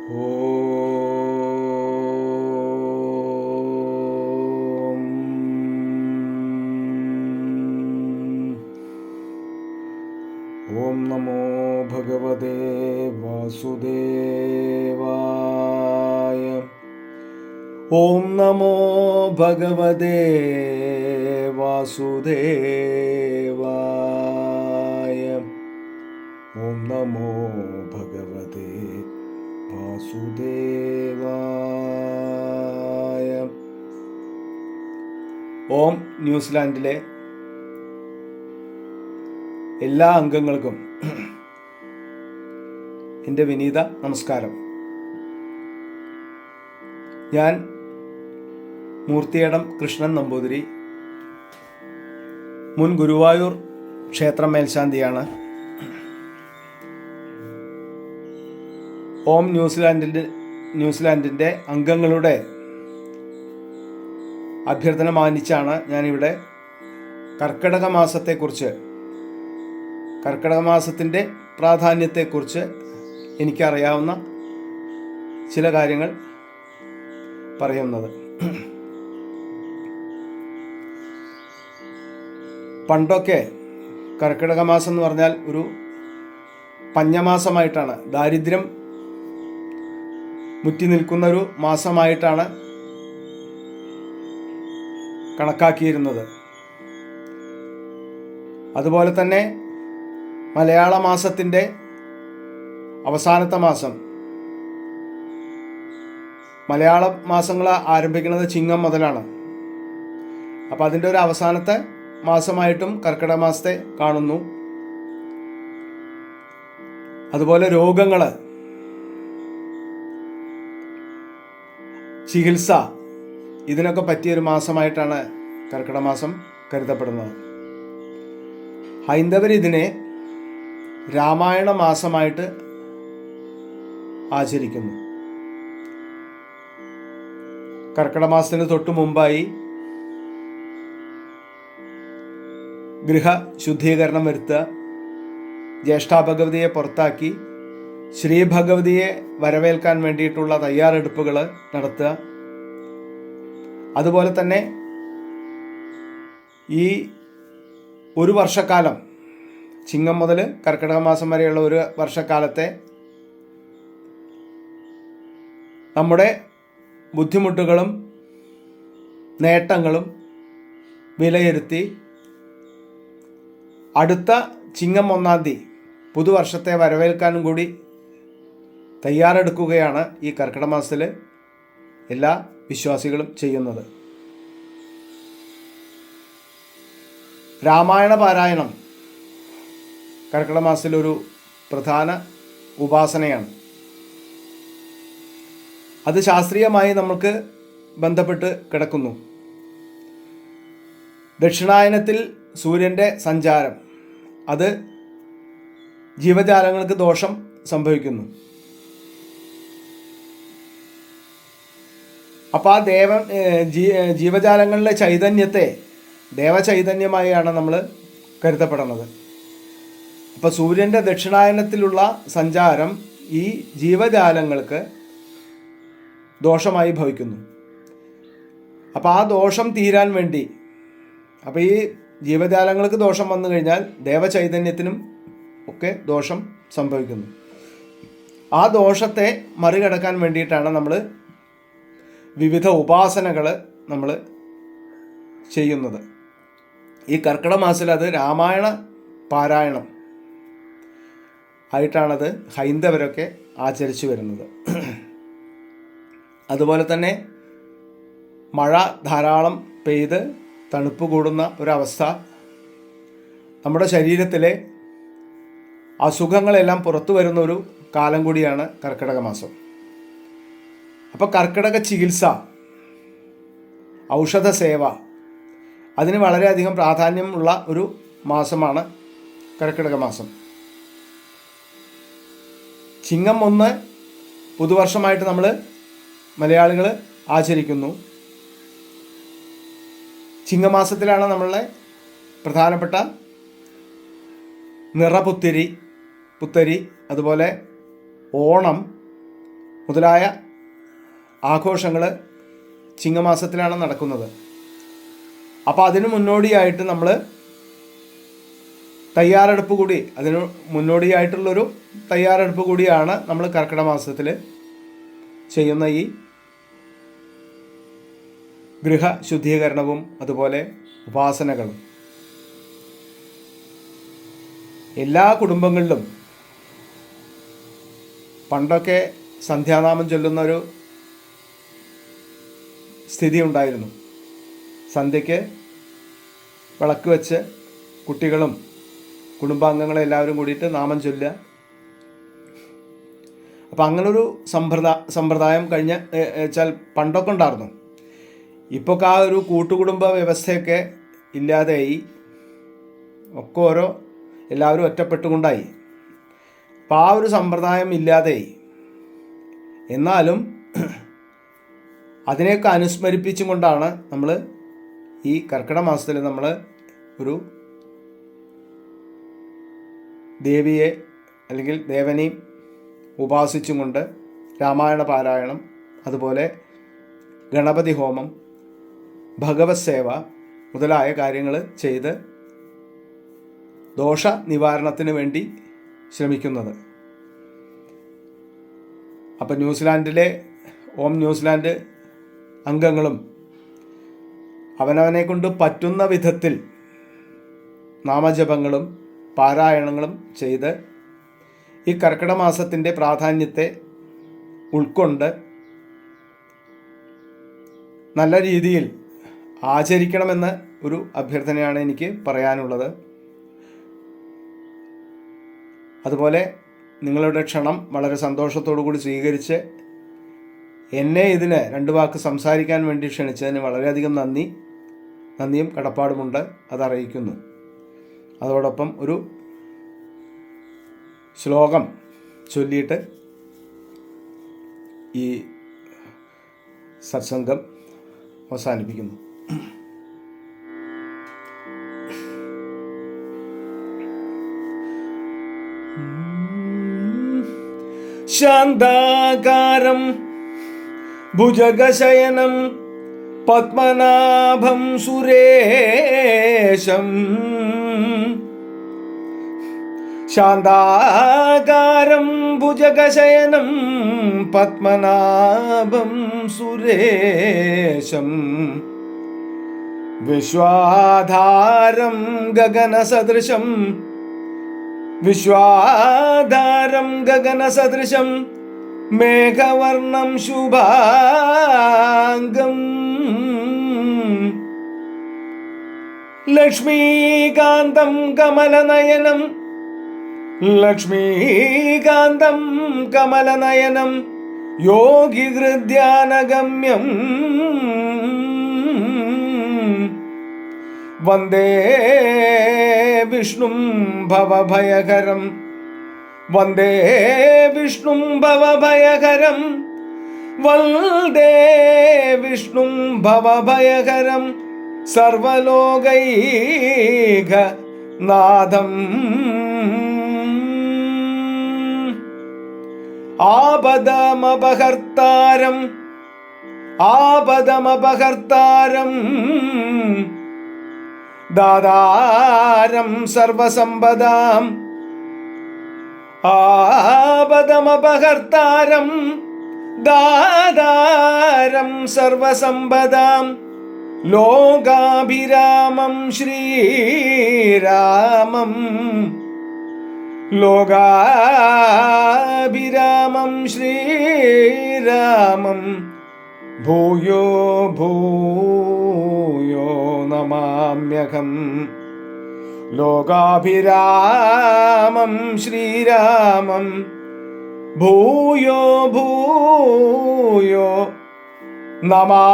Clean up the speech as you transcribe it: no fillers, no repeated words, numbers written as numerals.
ഓം ഓം നമോ ഭഗവതേ വാസുദേവായ. ഓം നമോ ഭഗവതേ വാസുദേവായ. ഓം നമോ ഭഗവതേ വാസുദേവായ. ഓം ന്യൂസിലാൻഡിലെ എല്ലാ അംഗങ്ങൾക്കും എൻ്റെ വിനീത നമസ്കാരം. ഞാൻ മൂർത്തിയടം കൃഷ്ണൻ നമ്പൂതിരി, മുൻ ഗുരുവായൂർ ക്ഷേത്രം മേൽശാന്തിയാണ്. ഓം ന്യൂസിലാൻഡിൻ്റെ അംഗങ്ങളുടെ അഭ്യർത്ഥന മാനിച്ചാണ് ഞാനിവിടെ കർക്കിടക മാസത്തിൻ്റെ പ്രാധാന്യത്തെക്കുറിച്ച് എനിക്കറിയാവുന്ന ചില കാര്യങ്ങൾ പറയുന്നത്. പണ്ടൊക്കെ കർക്കിടക മാസം എന്ന് പറഞ്ഞാൽ ഒരു പഞ്ഞമാസമായിട്ടാണ്, ദാരിദ്ര്യം മുറ്റി നിൽക്കുന്ന ഒരു മാസമായിട്ടാണ് കണക്കാക്കിയിരുന്നത്. അതുപോലെ തന്നെ മലയാള മാസത്തിൻ്റെ അവസാനത്തെ മാസം, മലയാള മാസങ്ങൾ ആരംഭിക്കുന്നത് ചിങ്ങം മുതലാണ്. അപ്പോൾ അതിൻ്റെ ഒരു അവസാനത്തെ മാസമായിട്ടും കർക്കിടക മാസത്തെ കാണുന്നു. അതുപോലെ രോഗങ്ങൾ, ചികിത്സ, ഇതിനൊക്കെ പറ്റിയൊരു മാസമായിട്ടാണ് കർക്കിടക മാസം കരുതപ്പെടുന്നത്. ഹൈന്ദവരിതിനെ രാമായണ മാസമായിട്ട് ആചരിക്കുന്നു. കർക്കിടക മാസത്തിന് തൊട്ടു മുമ്പായി ഗൃഹശുദ്ധീകരണം വരുത്തുക, ജ്യേഷ്ഠാഭഗവതിയെ പുറത്താക്കി ശ്രീഭഗവതിയെ വരവേൽക്കാൻ വേണ്ടിയിട്ടുള്ള തയ്യാറെടുപ്പുകൾ നടത്തുക. അതുപോലെ തന്നെ ഈ ഒരു വർഷക്കാലം, ചിങ്ങം മുതൽ കർക്കിടക മാസം വരെയുള്ള ഒരു വർഷക്കാലത്തെ നമ്മുടെ ബുദ്ധിമുട്ടുകളും നേട്ടങ്ങളും വിലയിരുത്തി അടുത്ത ചിങ്ങം 1-ാം തീയതി പുതുവർഷത്തെ വരവേൽക്കാനും കൂടി തയ്യാറെടുക്കുകയാണ് ഈ കർക്കിടക മാസത്തിൽ എല്ലാ വിശ്വാസികളും ചെയ്യുന്നത്. രാമായണ പാരായണം കർക്കിടക മാസത്തിലൊരു പ്രധാന ഉപാസനയാണ്. അത് ശാസ്ത്രീയമായി നമുക്ക് ബന്ധപ്പെട്ട് കിടക്കുന്നു. ദക്ഷിണായനത്തിൽ സൂര്യൻ്റെ സഞ്ചാരം, അത് ജീവജാലങ്ങൾക്ക് ദോഷം സംഭവിക്കുന്നു. അപ്പോൾ ആ ജീവജാലങ്ങളിലെ ചൈതന്യത്തെ ദേവചൈതന്യമായാണ് നമ്മൾ കരുതപ്പെടുന്നത്. അപ്പോൾ സൂര്യൻ്റെ ദക്ഷിണായനത്തിലുള്ള സഞ്ചാരം ഈ ജീവജാലങ്ങൾക്ക് ദോഷമായി ഭവിക്കുന്നു. അപ്പോൾ ആ ദോഷം തീരാൻ വേണ്ടി, അപ്പോൾ ഈ ജീവജാലങ്ങൾക്ക് ദോഷം വന്നു കഴിഞ്ഞാൽ ദേവചൈതന്യത്തിനും ഒക്കെ ദോഷം സംഭവിക്കുന്നു. ആ ദോഷത്തെ മറികടക്കാൻ വേണ്ടിയിട്ടാണ് നമ്മൾ വിവിധ ഉപാസനകൾ നമ്മൾ ചെയ്യുന്നത്. ഈ കർക്കിടക മാസത്തിൽ അത് രാമായണ പാരായണം ആയിട്ടാണത് ഹൈന്ദവരൊക്കെ ആചരിച്ചു വരുന്നത്. അതുപോലെ തന്നെ മഴ ധാരാളം പെയ്ത് തണുപ്പ് കൂടുന്ന ഒരവസ്ഥ, നമ്മുടെ ശരീരത്തിലെ അസുഖങ്ങളെല്ലാം പുറത്തു വരുന്ന ഒരു കാലം കൂടിയാണ് കർക്കിടക മാസം. അപ്പോൾ കർക്കിടക ചികിത്സ, ഔഷധ സേവ, അതിന് വളരെയധികം പ്രാധാന്യമുള്ള ഒരു മാസമാണ് കർക്കിടക മാസം. ചിങ്ങം 1 പുതുവർഷമായിട്ട് നമ്മൾ മലയാളികൾ ആചരിക്കുന്നു. ചിങ്ങമാസത്തിലാണ് നമ്മളുടെ പ്രധാനപ്പെട്ട നിറപുത്തരി, അതുപോലെ ഓണം, മുതലായ ആഘോഷങ്ങൾ ചിങ്ങമാസത്തിലാണ് നടക്കുന്നത്. അപ്പോൾ അതിന് മുന്നോടിയായിട്ട് നമ്മൾ തയ്യാറെടുപ്പ് കൂടി, അതിന് മുന്നോടിയായിട്ടുള്ളൊരു തയ്യാറെടുപ്പ് കൂടിയാണ് നമ്മൾ കർക്കിടക മാസത്തിൽ ചെയ്യുന്ന ഈ ഗൃഹ ശുദ്ധീകരണവും അതുപോലെ ഉപാസനകളും. എല്ലാ കുടുംബങ്ങളിലും പണ്ടൊക്കെ സന്ധ്യാനാമം ചൊല്ലുന്നൊരു സ്ഥിതി ഉണ്ടായിരുന്നു. സന്ധ്യയ്ക്ക് വിളക്ക് വെച്ച് കുട്ടികളും കുടുംബാംഗങ്ങളും എല്ലാവരും കൂടിയിട്ട് നാമം ചൊല്ലുക. അപ്പം അങ്ങനൊരു സമ്പ്രദായം കഴിഞ്ഞ വെച്ചാൽ പണ്ടൊക്കെ ഉണ്ടായിരുന്നു. ഇപ്പോൾ ആ ഒരു കൂട്ടുകുടുംബ വ്യവസ്ഥയൊക്കെ ഇല്ലാതെയായി, ഒക്കെ എല്ലാവരും ഒറ്റപ്പെട്ടുകൊണ്ടായി. അപ്പം ആ ഒരു സമ്പ്രദായം ഇല്ലാതെയായി. എന്നാലും അതിനെയൊക്കെ അനുസ്മരിപ്പിച്ചും കൊണ്ടാണ് നമ്മൾ ഈ കർക്കിടക മാസത്തിൽ നമ്മൾ ഒരു ദേവിയെ അല്ലെങ്കിൽ ദേവനെയും ഉപാസിച്ചും കൊണ്ട് രാമായണ പാരായണം, അതുപോലെ ഗണപതി ഹോമം, ഭഗവത് സേവ മുതലായ കാര്യങ്ങൾ ചെയ്ത് ദോഷ നിവാരണത്തിന് വേണ്ടി ശ്രമിക്കുന്നത്. അപ്പം ന്യൂസിലാൻഡിലെ ഓം ന്യൂസിലാൻഡ് അംഗങ്ങളും അവനവനെ കൊണ്ട് പറ്റുന്ന വിധത്തിൽ നാമജപങ്ങളും പാരായണങ്ങളും ചെയ്ത് ഈ കർക്കിടക മാസത്തിൻ്റെ പ്രാധാന്യത്തെ ഉൾക്കൊണ്ട് നല്ല രീതിയിൽ ആചരിക്കണമെന്ന ഒരു അഭ്യർത്ഥനയാണ് എനിക്ക് പറയാനുള്ളത്. അതുപോലെ നിങ്ങളുടെ ക്ഷണം വളരെ സന്തോഷത്തോടു കൂടി സ്വീകരിച്ച് എന്നെ ഇതിന് 2 വാക്ക് സംസാരിക്കാൻ വേണ്ടി ക്ഷണിച്ചതിന് വളരെയധികം നന്ദിയും കടപ്പാടുമുണ്ട്, അതറിയിക്കുന്നു. അതോടൊപ്പം ഒരു ശ്ലോകം ചൊല്ലിയിട്ട് ഈ സത്സംഗം അവസാനിപ്പിക്കുന്നു. ശാന്താകാരം ഭുജഗശയനം പത്മനാഭം സുരേശം. ശാന്താകാരം ഭുജഗശയനം പത്മനാഭം സുരേശം. വിശ്വാധാരം ഗഗനസദൃശം മേഘവർണം ശുഭാംഗം. ലക്ഷ്മീകാന്തം കമലനയനം യോഗിഹൃദ്യാനഗമ്യം. വന്ദേ വിഷ്ണും ഭവഭയകരം വന്ദേ വിഷ്ണും ഭവഭയകരം സർവലോകൈകനാഥം. ആപദമപഹർത്താരം ദാതാരം സർവസമ്പദാം. ആപദമപഹർത്താരം ദാതാരം സർവസമ്പദാം. ലോകാഭിരാമം ശ്രീരാമം ഭൂയോ ഭൂയോ നമാമ്യഹം. ലോകാഭിരാമം ശ്രീരാമം ഭൂയോ ഭൂയോ നമാമ്യഹം.